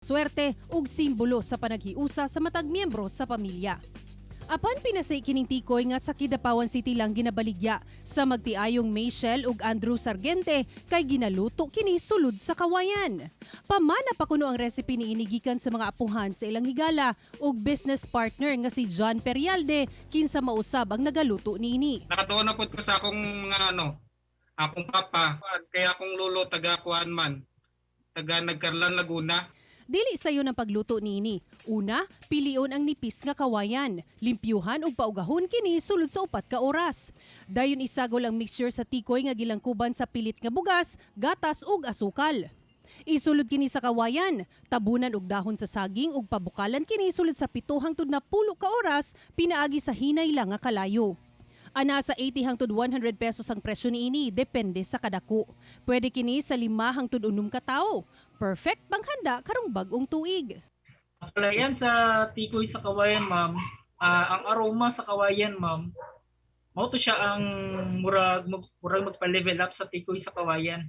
swerte ug simbolo sa panaghiusa sa matag miyembro sa pamilya. Apan pinasay kining tikoy nga sa Kidapawan City lang ginabaligya sa magtiayong Michelle ug Andrew Sargente kay ginaluto kini sulod sa kawayan. Pamana pa kuno ang recipe ni inigikan sa mga apuhan sa ilang higala ug business partner nga si John Perialde kinsa mausab ang nagaluto niini. Nakatuon na po ko sa akong mga akong papa, kaya akong lolo taga Kuan man, taga Nagkarlan, Laguna. Dili sayo ng pagluto niini. Una, pilion ang nipis nga kawayan, limpyuhan ug paugahon kini sulod sa 4 ka oras. Dayon isagol ang mixture sa tikoy nga gilangkuban sa pilit nga bugas, gatas ug asukal. Isulod kini sa kawayan, tabunan og dahon sa saging ug pabukalan kini sulod sa 7 hangtod na 10 ka oras pinaagi sa hinay lang nga kalayo. Ana sa 80 hangtod 100 pesos ang presyo niini, depende sa kadako. Pwede kini sa 5 hangtod 6 ka tawo. Perfect panghanda karong bag-ong tuig. Yan sa tikoy sa kawayan, ma'am. Ang aroma sa kawayan, ma'am, mao to siya ang murag magpa-level up sa tikoy sa kawayan.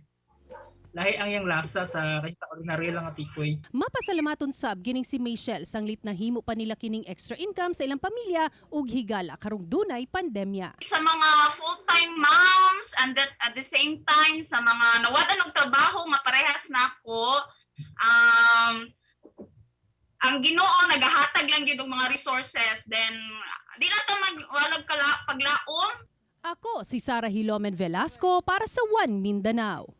Lahi ang yang lasa sa ordinary lang nga tikoy. Mapasalamaton sab gining si Michelle sanglit na himo pa nila kining extra income sa ilang pamilya ug higala karong dunay pandemya. Sa mga full-time moms and at the same time sa mga nawadan og trabaho nga parehas nako, ang Ginoo nagahatag lang gid og mga resources, then di na ta magwalag paglaom. Ako si Sarah Hilomen Velasco para sa One Mindanao.